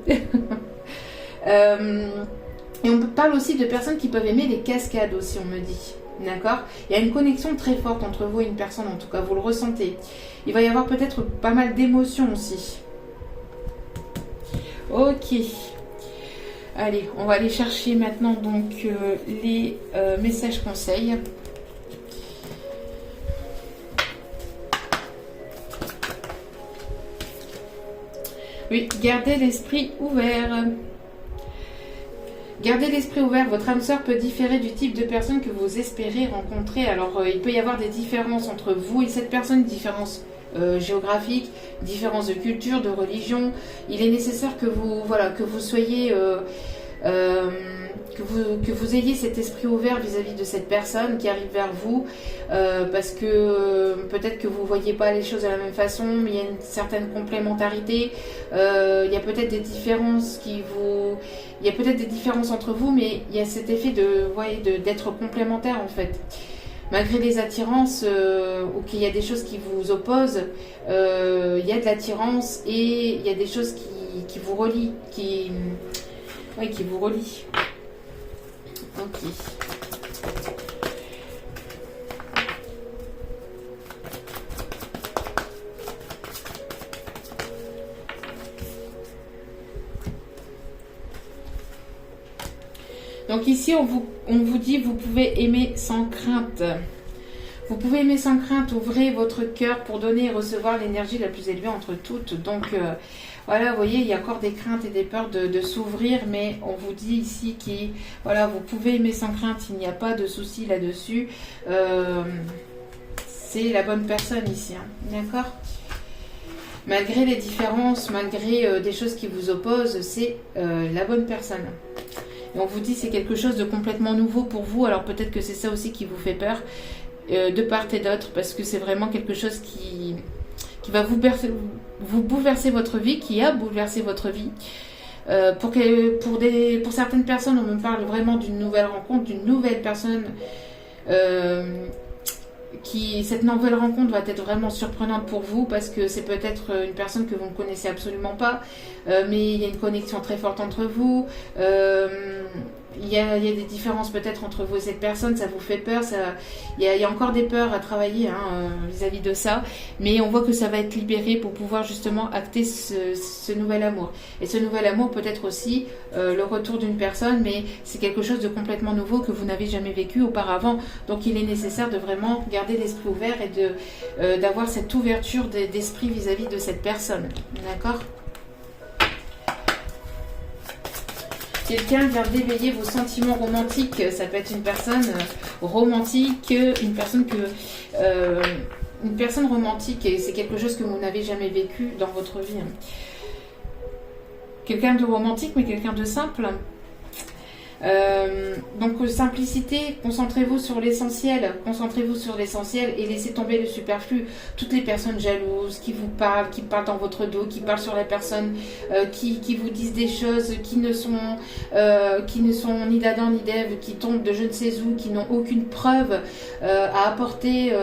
Et on parle aussi de personnes qui peuvent aimer les cascades aussi, on me dit. D'accord? Il y a une connexion très forte entre vous et une personne, en tout cas, vous le ressentez. Il va y avoir peut-être pas mal d'émotions aussi. Ok. Allez, on va aller chercher maintenant donc les messages conseils. Oui, gardez l'esprit ouvert. Gardez l'esprit ouvert, votre âme sœur peut différer du type de personne que vous espérez rencontrer. Alors, il peut y avoir des différences entre vous et cette personne, différences géographiques, différences de culture, de religion. Il est nécessaire que vous soyez, que vous ayez cet esprit ouvert vis-à-vis de cette personne qui arrive vers vous, parce que peut-être que vous ne voyez pas les choses de la même façon, mais il y a une certaine complémentarité. Il y a peut-être des différences il y a peut-être des différences entre vous, mais il y a cet effet d'être complémentaire en fait. Malgré les attirances, ou qu'il y a des choses qui vous opposent, il y a de l'attirance et il y a des choses qui vous relient, qui vous relient. Ok. Donc ici, on vous dit, vous pouvez aimer sans crainte. Vous pouvez aimer sans crainte, ouvrez votre cœur pour donner et recevoir l'énergie la plus élevée entre toutes. Donc voilà, vous voyez, il y a encore des craintes et des peurs de s'ouvrir, mais on vous dit ici vous pouvez aimer sans crainte, il n'y a pas de souci là-dessus. C'est la bonne personne ici, hein, d'accord ? Malgré les différences, malgré des choses qui vous opposent, c'est la bonne personne. Et on vous dit c'est quelque chose de complètement nouveau pour vous, alors peut-être que c'est ça aussi qui vous fait peur, de part et d'autre, parce que c'est vraiment quelque chose qui va vous bouleverser votre vie, qui a bouleversé votre vie. Pour certaines personnes, on me parle vraiment d'une nouvelle rencontre, d'une nouvelle personne. Cette nouvelle rencontre va être vraiment surprenante pour vous, parce que c'est peut-être une personne que vous ne connaissez absolument pas, mais il y a une connexion très forte entre vous. Il y a des différences peut-être entre vous et cette personne, ça vous fait peur, il y a encore des peurs à travailler vis-à-vis de ça, mais on voit que ça va être libéré pour pouvoir justement acter ce nouvel amour. Et ce nouvel amour peut être aussi le retour d'une personne, mais c'est quelque chose de complètement nouveau que vous n'avez jamais vécu auparavant, donc il est nécessaire de vraiment garder l'esprit ouvert et d'avoir cette ouverture d'esprit vis-à-vis de cette personne, d'accord ? Quelqu'un vient d'éveiller vos sentiments romantiques. Ça peut être une personne romantique, une personne romantique, et c'est quelque chose que vous n'avez jamais vécu dans votre vie. Quelqu'un de romantique, mais quelqu'un de simple. Donc simplicité, concentrez-vous sur l'essentiel, et laissez tomber le superflu. Toutes les personnes jalouses qui vous parlent, qui parlent dans votre dos, qui parlent sur la personne, qui vous disent des choses qui ne sont ni d'Adam ni d'Ève, qui tombent de je ne sais où, qui n'ont aucune preuve à apporter,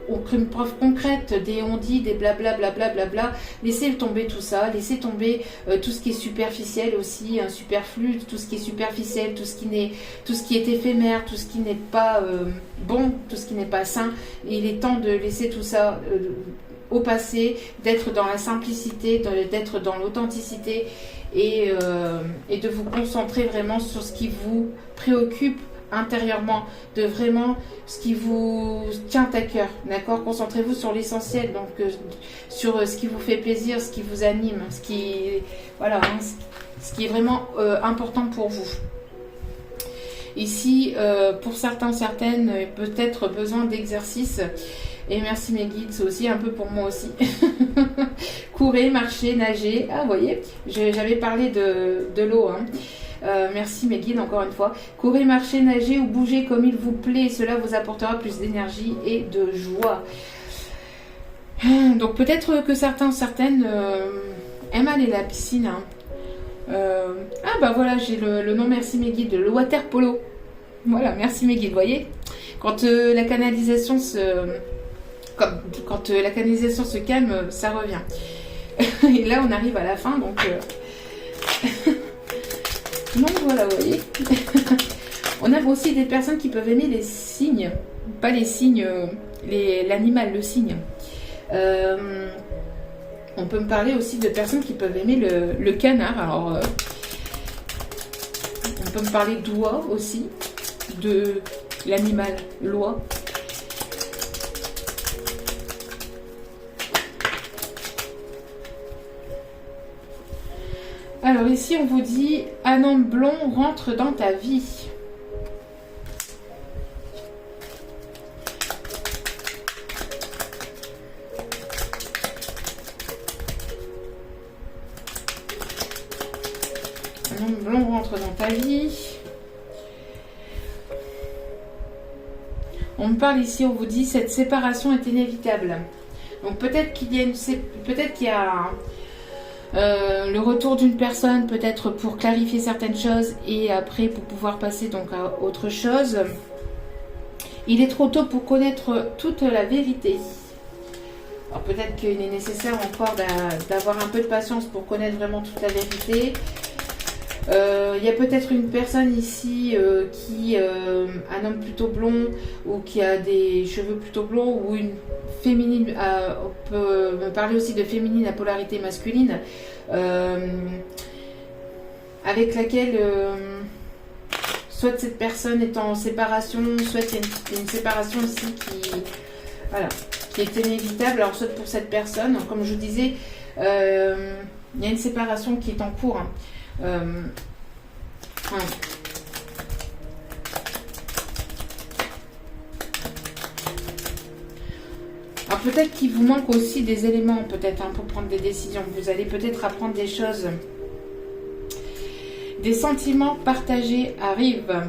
aucune preuve concrète, des on-dit, des blabla blabla blabla. Laissez tomber tout ça, laissez tomber tout ce qui est superficiel aussi, superflu, tout ce qui est superficiel, tout ce qui est éphémère, tout ce qui n'est pas bon, tout ce qui n'est pas sain. Il est temps de laisser tout ça au passé, d'être dans la simplicité, d'être dans l'authenticité et de vous concentrer vraiment sur ce qui vous préoccupe intérieurement, de vraiment ce qui vous tient à cœur, d'accord? Concentrez-vous sur l'essentiel, donc sur ce qui vous fait plaisir, ce qui vous anime, ce qui, voilà, hein, ce qui est vraiment important pour vous. Ici, pour certains, certaines, peut-être besoin d'exercice. Et merci mes guides, c'est aussi un peu pour moi aussi. Courez, marchez, nagez. Ah, vous voyez, j'avais parlé de l'eau. Hein. Merci mes guides, encore une fois. Courez, marchez, nagez ou bougez comme il vous plaît. Cela vous apportera plus d'énergie et de joie. Donc peut-être que certains, certaines aiment aller à la piscine. Hein. Ah bah voilà, j'ai le nom, merci mes guides, le water polo. Voilà, merci mes guides, vous voyez. Quand la canalisation quand la canalisation se calme, ça revient. Et là, on arrive à la fin, donc... donc voilà, vous voyez. On a aussi des personnes qui peuvent aimer les cygnes. Pas les cygnes, l'animal, le cygne. On peut me parler aussi de personnes qui peuvent aimer le canard. Alors, on peut me parler d'oie aussi, de l'animal, l'oie. Alors ici, on vous dit, un homme blond rentre dans ta vie. Un homme blond rentre dans ta vie. On me parle ici, on vous dit, cette séparation est inévitable. Donc peut-être qu'il y a le retour d'une personne, peut-être pour clarifier certaines choses et après pour pouvoir passer donc à autre chose. Il est trop tôt pour connaître toute la vérité. Alors peut-être qu'il est nécessaire encore d'avoir un peu de patience pour connaître vraiment toute la vérité. Il y a peut-être une personne ici un homme plutôt blond ou qui a des cheveux plutôt blonds ou une féminine, on peut me parler aussi de féminine à polarité masculine, avec laquelle soit cette personne est en séparation, soit il y a une séparation ici qui est inévitable. Alors soit pour cette personne, comme je vous disais, il y a une séparation qui est en cours. Hein. Alors peut-être qu'il vous manque aussi des éléments, peut-être pour prendre des décisions. Vous allez peut-être apprendre des choses. Des sentiments partagés arrivent.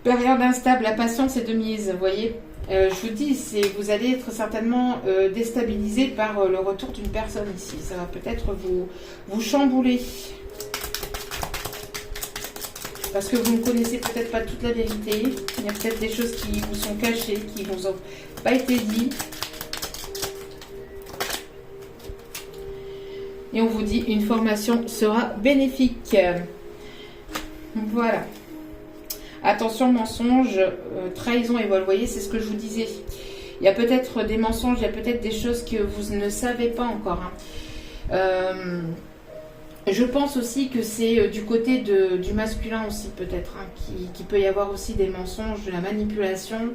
Période instable, la patience est de mise, vous voyez. Je vous dis, vous allez être certainement déstabilisé par le retour d'une personne ici. Ça va peut-être vous chambouler. Parce que vous ne connaissez peut-être pas toute la vérité. Il y a peut-être des choses qui vous sont cachées, qui ne vous ont pas été dites. Et on vous dit, une formation sera bénéfique. Voilà. Attention, mensonge, trahison et vol. Vous voyez, c'est ce que je vous disais. Il y a peut-être des mensonges, il y a peut-être des choses que vous ne savez pas encore. Hein. Je pense aussi que c'est du côté du masculin aussi, peut-être, hein, qui peut y avoir aussi des mensonges, de la manipulation.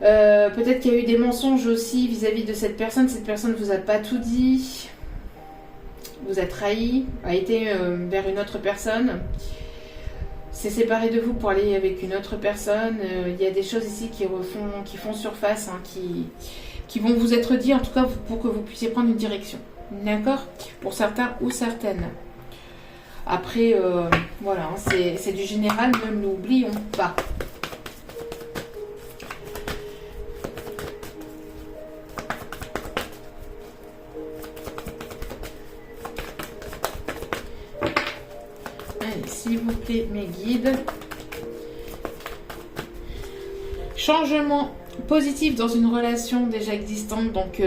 Peut-être qu'il y a eu des mensonges aussi vis-à-vis de cette personne. Cette personne ne vous a pas tout dit, vous a trahi, a été vers une autre personne. s'est séparé de vous pour aller avec une autre personne. Il y a des choses ici qui font surface, hein, qui vont vous être dit, en tout cas pour que vous puissiez prendre une direction. D'accord? Pour certains ou certaines. Après, voilà, hein, c'est du général, ne l'oublions pas. Allez, s'il vous plaît, mes guides. Changement positif dans une relation déjà existante, donc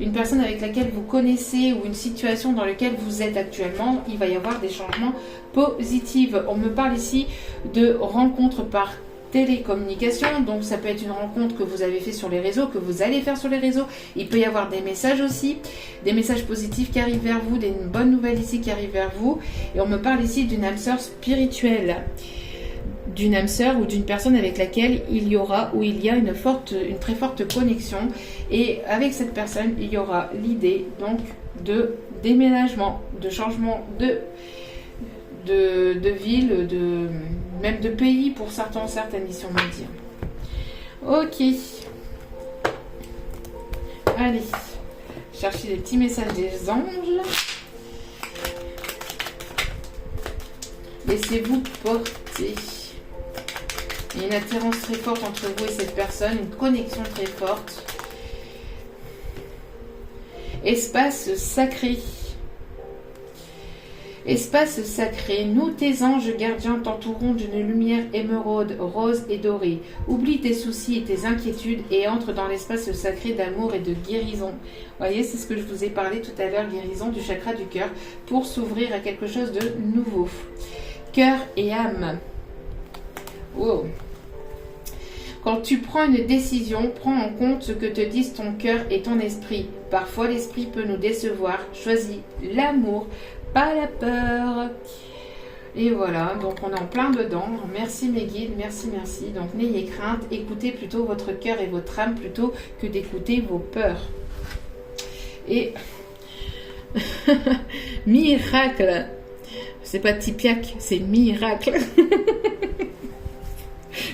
une personne avec laquelle vous connaissez ou une situation dans laquelle vous êtes actuellement, il va y avoir des changements positifs. On me parle ici de rencontres par télécommunication, donc ça peut être une rencontre que vous avez fait sur les réseaux, que vous allez faire sur les réseaux. Il peut y avoir des messages aussi, des messages positifs qui arrivent vers vous, des bonnes nouvelles ici qui arrivent vers vous. Et on me parle ici d'une âme sœur spirituelle, d'une âme sœur ou d'une personne avec laquelle il y aura ou il y a une très forte connexion. Et avec cette personne, il y aura l'idée donc de déménagement, de changement de ville, même de pays pour certaines missions, on va dire. Ok. Allez. Chercher les petits messages des anges. Laissez-vous porter. Il y a une attirance très forte entre vous et cette personne, une connexion très forte. Espace sacré. Espace sacré, nous tes anges gardiens t'entourons d'une lumière émeraude, rose et dorée. Oublie tes soucis et tes inquiétudes et entre dans l'espace sacré d'amour et de guérison. Vous voyez, c'est ce que je vous ai parlé tout à l'heure, guérison du chakra du cœur, pour s'ouvrir à quelque chose de nouveau. Cœur et âme. Wow. Quand tu prends une décision, prends en compte ce que te disent ton cœur et ton esprit. Parfois, l'esprit peut nous décevoir. Choisis l'amour, pas la peur. Et voilà, donc on est en plein dedans. Merci mes guides, merci, merci. Donc n'ayez crainte, écoutez plutôt votre cœur et votre âme plutôt que d'écouter vos peurs. Et miracle. C'est pas Tipiak, c'est miracle.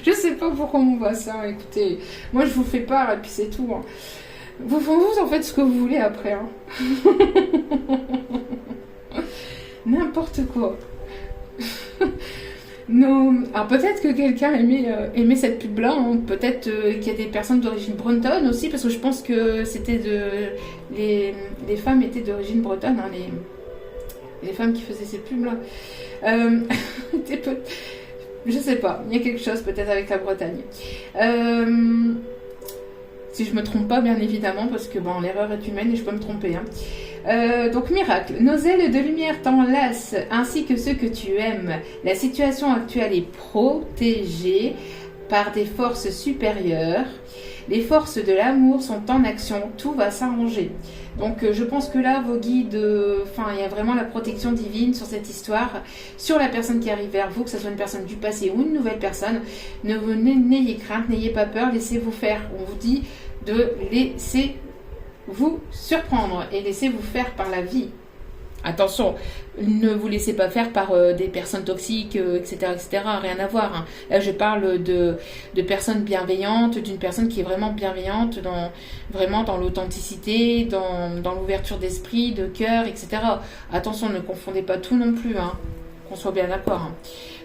Je sais pas pourquoi on voit ça, écoutez. Moi je vous fais part et puis c'est tout. Hein. Vous en faites ce que vous voulez après. Hein. N'importe quoi. Non. Alors peut-être que quelqu'un aimait cette pub-là. Hein. Peut-être qu'il y a des personnes d'origine bretonne aussi, parce que je pense que c'était les femmes étaient d'origine bretonne, hein, les femmes qui faisaient ces pubs-là. Je sais pas, il y a quelque chose peut-être avec la Bretagne. Si je me trompe pas, bien évidemment, parce que bon, l'erreur est humaine et je peux me tromper. Hein. Donc, miracle. Nos ailes de lumière t'enlacent, ainsi que ceux que tu aimes. La situation actuelle est protégée par des forces supérieures. Les forces de l'amour sont en action. Tout va s'arranger. Donc, je pense que là, vos guides, il y a vraiment la protection divine sur cette histoire, sur la personne qui arrive vers vous, que ce soit une personne du passé ou une nouvelle personne. N'ayez crainte, n'ayez pas peur, laissez-vous faire. On vous dit de laisser vous surprendre et laissez-vous faire par la vie. Attention, ne vous laissez pas faire par des personnes toxiques, etc., etc. Rien à voir. Hein. Là, je parle de personnes bienveillantes, d'une personne qui est vraiment bienveillante, vraiment dans l'authenticité, dans l'ouverture d'esprit, de cœur, etc. Attention, ne confondez pas tout non plus, hein, qu'on soit bien d'accord. Hein.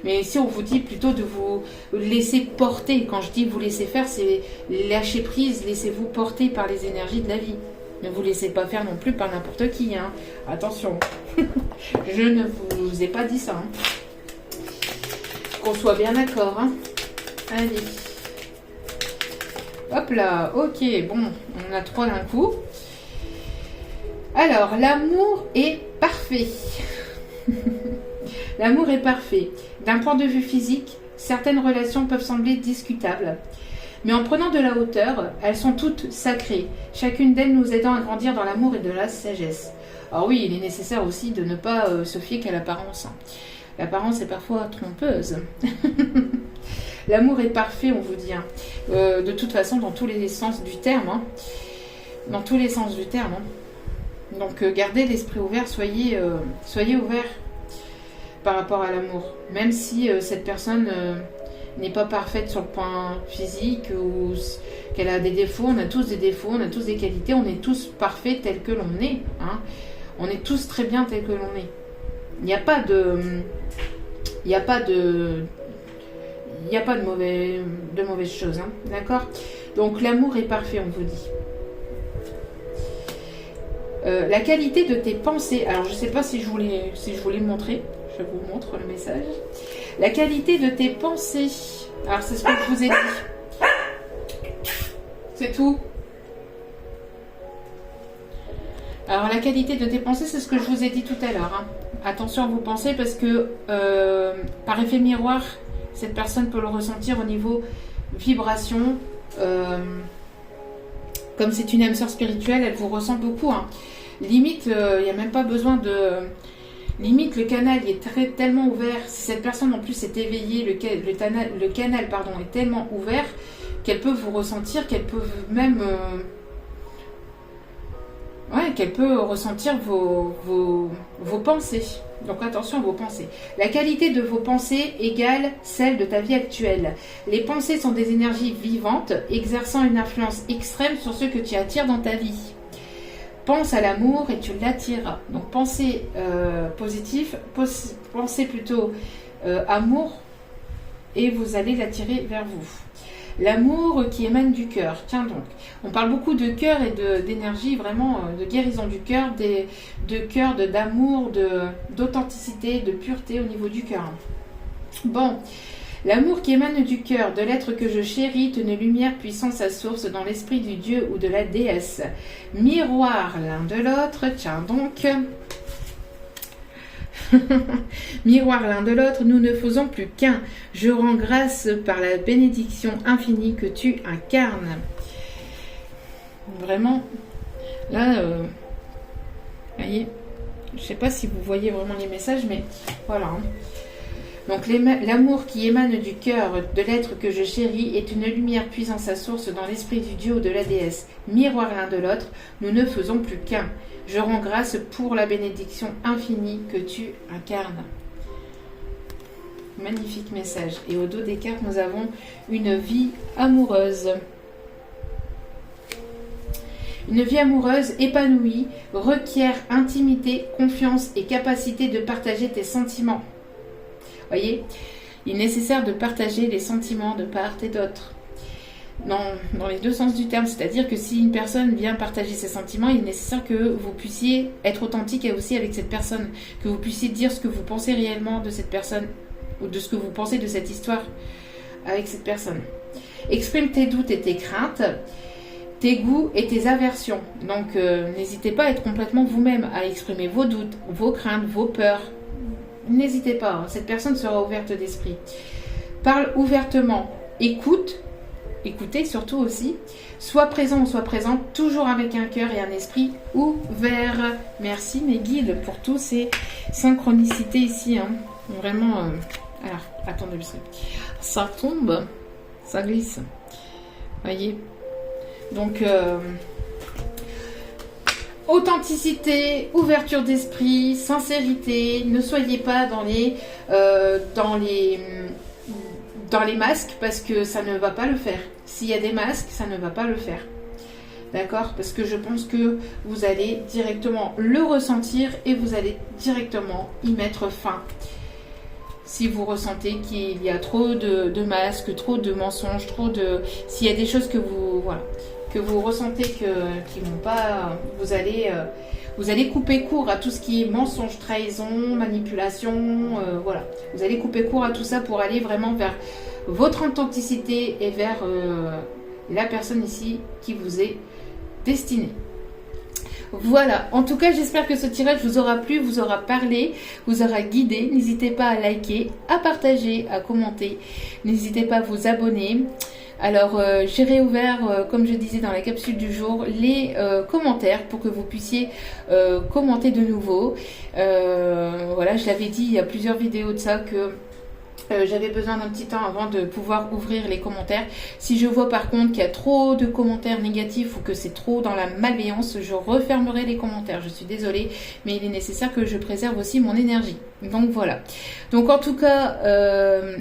Mais si on vous dit plutôt de vous laisser porter, quand je dis vous laisser faire, c'est lâcher prise, laissez-vous porter par les énergies de la vie. Ne vous laissez pas faire non plus par n'importe qui. Hein. Attention. Je ne vous ai pas dit ça. Hein. Qu'on soit bien d'accord. Hein. Allez. Hop là. Ok. Bon, on a 3 d'un coup. Alors, l'amour est parfait. L'amour est parfait. D'un point de vue physique, certaines relations peuvent sembler discutables. Mais en prenant de la hauteur, elles sont toutes sacrées, chacune d'elles nous aidant à grandir dans l'amour et de la sagesse. Alors oui, il est nécessaire aussi de ne pas se fier qu'à l'apparence. L'apparence est parfois trompeuse. L'amour est parfait, on vous dit. Hein. De toute façon, dans tous les sens du terme. Hein. Dans tous les sens du terme. Hein. Donc gardez l'esprit ouvert, soyez ouverts par rapport à l'amour. Même si cette personne... n'est pas parfaite sur le point physique ou qu'elle a des défauts. On a tous des défauts, on a tous des qualités, on est tous parfaits tels que l'on est. Hein. On est tous très bien tels que l'on est. Il n'y a pas de mauvaises choses. Hein. D'accord ? Donc l'amour est parfait, on vous dit. La qualité de tes pensées. Alors je ne sais pas si je voulais le montrer. Je vous montre le message. La qualité de tes pensées. Alors, c'est ce que je vous ai dit. C'est tout. Alors, la qualité de tes pensées, c'est ce que je vous ai dit tout à l'heure. Hein. Attention à vos pensées parce que, par effet miroir, Cette personne peut le ressentir au niveau vibration. Comme c'est une âme sœur spirituelle, elle vous ressent beaucoup. Hein. Limite, il n'y a même pas besoin de... Limite, le canal il est tellement ouvert. Si cette personne en plus est éveillée, le canal pardon, est tellement ouvert qu'elle peut vous ressentir, qu'elle peut même... qu'elle peut ressentir vos pensées. Donc attention à vos pensées. La qualité de vos pensées égale celle de ta vie actuelle. Les pensées sont des énergies vivantes, exerçant une influence extrême sur ce que tu attires dans ta vie. Pense à l'amour et tu l'attireras. Donc pensez positif, pensez plutôt amour et vous allez l'attirer vers vous. L'amour qui émane du cœur. Tiens donc, on parle beaucoup de cœur et d'énergie, vraiment de guérison du cœur, de cœur, d'amour, d'authenticité, de pureté au niveau du cœur. Bon, l'amour qui émane du cœur, de l'être que je chéris, une lumière puissant sa source dans l'esprit du dieu ou de la déesse. Miroir l'un de l'autre, tiens donc... Miroir l'un de l'autre, nous ne faisons plus qu'un. Je rends grâce par la bénédiction infinie que tu incarnes. Vraiment, là, voyez, je ne sais pas si vous voyez vraiment les messages, mais voilà. Hein. Donc l'amour qui émane du cœur de l'être que je chéris est une lumière puisant sa source dans l'esprit du dieu ou de la déesse. Miroir l'un de l'autre, nous ne faisons plus qu'un. Je rends grâce pour la bénédiction infinie que tu incarnes. Magnifique message. Et au dos des cartes, nous avons une vie amoureuse. Une vie amoureuse épanouie requiert intimité, confiance et capacité de partager tes sentiments. Voyez, il est nécessaire de partager les sentiments de part et d'autre. Dans les deux sens du terme, c'est-à-dire que si une personne vient partager ses sentiments, il est nécessaire que vous puissiez être authentique aussi avec cette personne, que vous puissiez dire ce que vous pensez réellement de cette personne, ou de ce que vous pensez de cette histoire avec cette personne. Exprime tes doutes et tes craintes, tes goûts et tes aversions. Donc n'hésitez pas à être complètement vous-même, à exprimer vos doutes, vos craintes, vos peurs. N'hésitez pas, hein, cette personne sera ouverte d'esprit. Parle ouvertement, écoutez surtout aussi, sois présent ou sois présente, toujours avec un cœur et un esprit ouvert. Merci mes guides pour tous ces synchronicités ici. Hein. Vraiment, alors, attendez, ça tombe, ça glisse. Voyez. Donc, authenticité, ouverture d'esprit, sincérité. Ne soyez pas dans les masques parce que ça ne va pas le faire. S'il y a des masques, ça ne va pas le faire. D'accord? Parce que je pense que vous allez directement le ressentir et vous allez directement y mettre fin. Si vous ressentez qu'il y a trop de masques, trop de mensonges, s'il y a des choses que vous ressentez qui vont pas, vous allez couper court à tout ce qui est mensonge, trahison, manipulation, voilà. Vous allez couper court à tout ça pour aller vraiment vers votre authenticité et vers la personne ici qui vous est destinée. Voilà, en tout cas j'espère que ce tirage vous aura plu, vous aura parlé, vous aura guidé. N'hésitez pas à liker, à partager, à commenter. N'hésitez pas à vous abonner. Alors j'ai réouvert, comme je disais dans la capsule du jour, les commentaires pour que vous puissiez commenter de nouveau. Voilà, je l'avais dit il y a plusieurs vidéos de ça que j'avais besoin d'un petit temps avant de pouvoir ouvrir les commentaires. Si je vois par contre qu'il y a trop de commentaires négatifs ou que c'est trop dans la malveillance, je refermerai les commentaires. Je suis désolée, mais il est nécessaire que je préserve aussi mon énergie. Donc voilà. Donc en tout cas,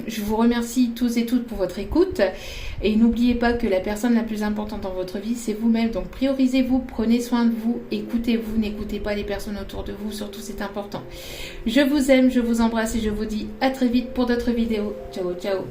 je vous remercie tous et toutes pour votre écoute. Et n'oubliez pas que la personne la plus importante dans votre vie, c'est vous-même. Donc priorisez-vous, prenez soin de vous, écoutez-vous, n'écoutez pas les personnes autour de vous. Surtout, c'est important. Je vous aime, je vous embrasse et je vous dis à très vite pour d'autres vidéos. Ciao, ciao.